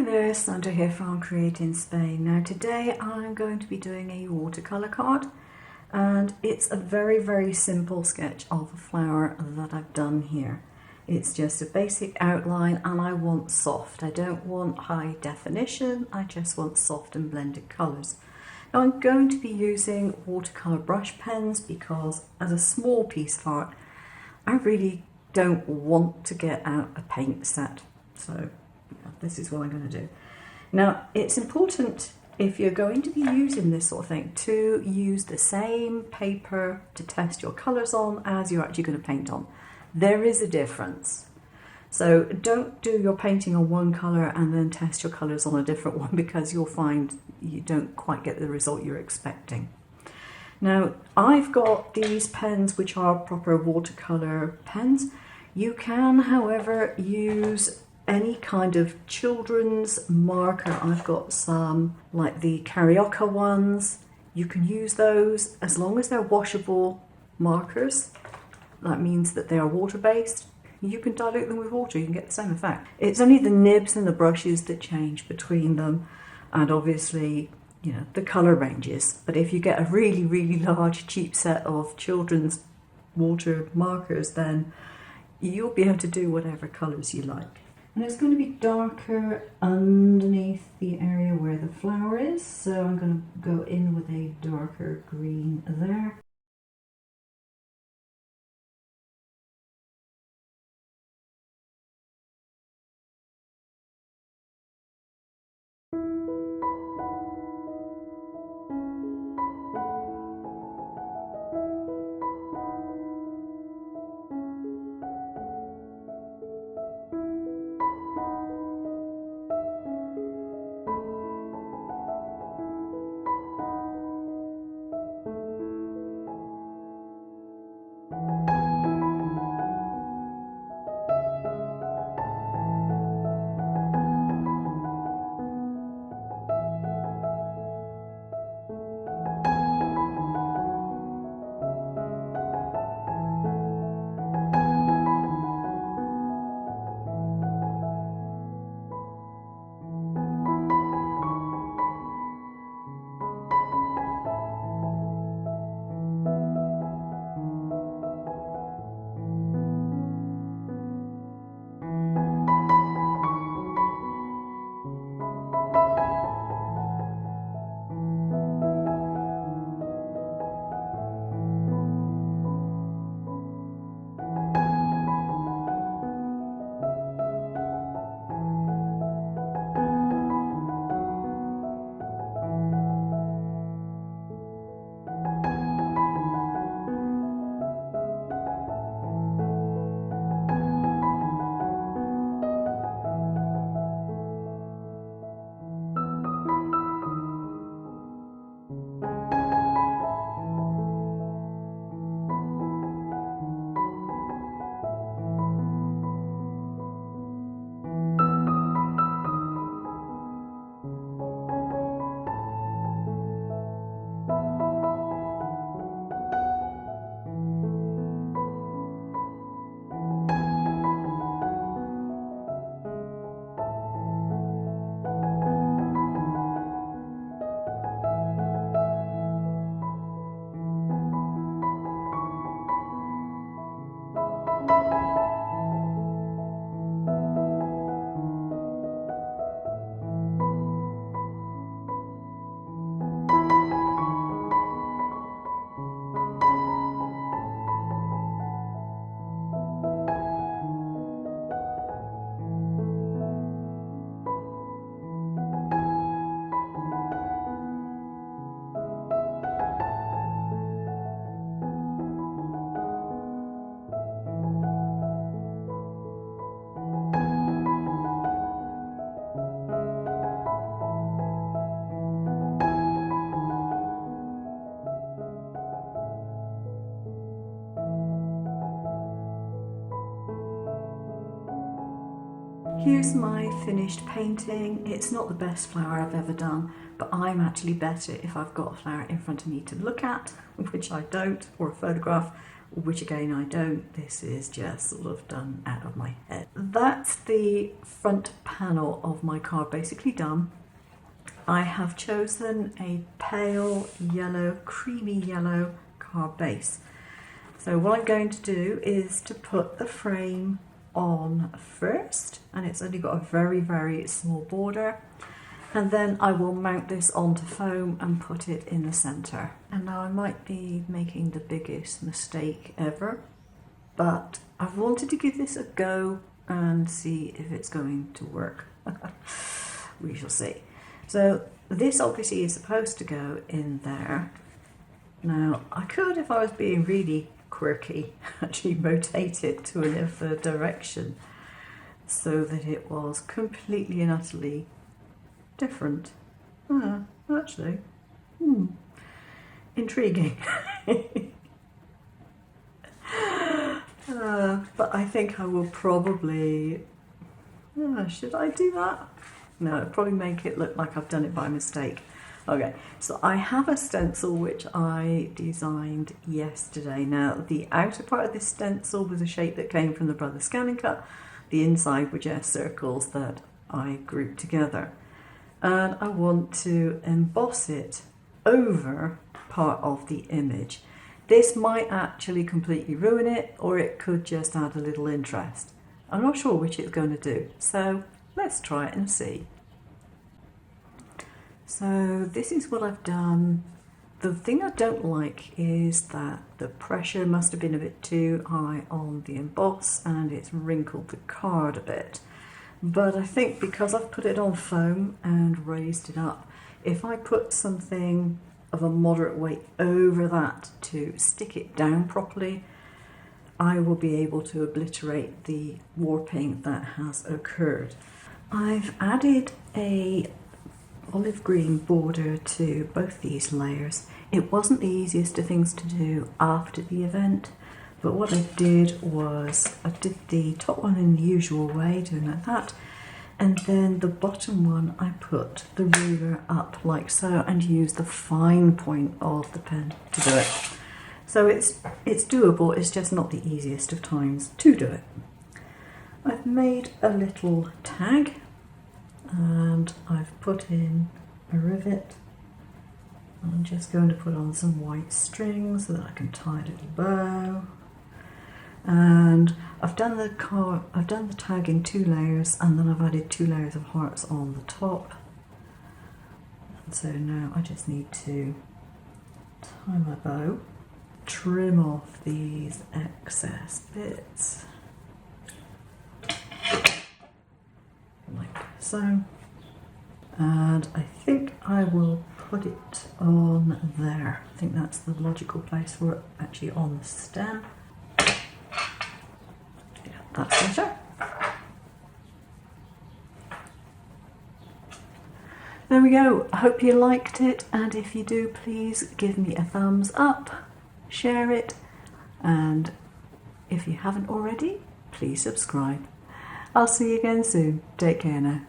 Hi there, Sandra here from Create in Spain. Now today I'm going to be doing a watercolour card, and it's a very simple sketch of a flower that I've done here. It's just a basic outline and I want soft. I don't want high definition, I just want soft and blended colours. Now I'm going to be using watercolour brush pens because as a small piece of art I really don't want to get out a paint set. So this is what I'm going to do. Now it's important, if you're going to be using this sort of thing, to use the same paper to test your colours on as you're actually going to paint on. There is a difference. So don't do your painting on one colour and then test your colours on a different one, because you'll find you don't quite get the result you're expecting. Now I've got these pens which are proper watercolour pens. You can, however, use any kind of children's marker. I've got some like the Carioca ones. You can use those as long as they're washable markers. That means that they are water-based. You can dilute them with water, you can get the same effect. It's only the nibs and the brushes that change between them, and obviously, you know, the colour ranges. But if you get a really large cheap set of children's water markers, then you'll be able to do whatever colours you like. And it's going to be darker underneath the area where the flower is, so I'm going to go in with a darker green there. Here's my finished painting. It's not the best flower I've ever done, but I'm actually better if I've got a flower in front of me to look at, which I don't, or a photograph. which again I don't. This is just sort of done out of my head. That's the front panel of my card basically done. I have chosen a pale yellow, creamy yellow card base. So what I'm going to do is to put the frame on first, and it's only got a very, very small border. And then I will mount this onto foam and put it in the centre. And now I might be making the biggest mistake ever, but I wanted to give this a go and see if it's going to work. We shall see. So this obviously is supposed to go in there. Now I could, if I was being really quirky, actually rotate it to another direction so that it was completely and utterly different. Actually, intriguing. But I think I will probably, should I do that? No, it'll probably make it look like I've done it by mistake. Okay, so I have a stencil which I designed yesterday. Now, the outer part of this stencil was a shape that came from the Brothers Scanning Cut. The inside were just circles that I grouped together. And I want to emboss it over part of the image. This might actually completely ruin it, or it could just add a little interest. I'm not sure which it's going to do, so let's try it and see. So this is what I've done. The thing I don't like is that the pressure must have been a bit too high on the emboss and it's wrinkled the card a bit. But I think because I've put it on foam and raised it up, if I put something of a moderate weight over that to stick it down properly, I will be able to obliterate the warping that has occurred. I've added a olive green border to both these layers. It wasn't the easiest of things to do after the event, but what I did was I did the top one in the usual way, doing like that, and then the bottom one I put the ruler up like so and used the fine point of the pen to do it. So it's doable, it's just not the easiest of times to do it. I've made a little tag and I've put in a rivet. I'm just going to put on some white string so that I can tie a little bow. And I've done the tag in 2 layers, and then I've added 2 layers of hearts on the top. And so now I just need to tie my bow, trim off these excess bits, like so. And I think I will put it on there. I think that's the logical place for it, actually on the stem. Yeah, that's better. There we go. I hope you liked it, and if you do, please give me a thumbs up, share it, and if you haven't already, please subscribe. I'll see you again soon. Take care now.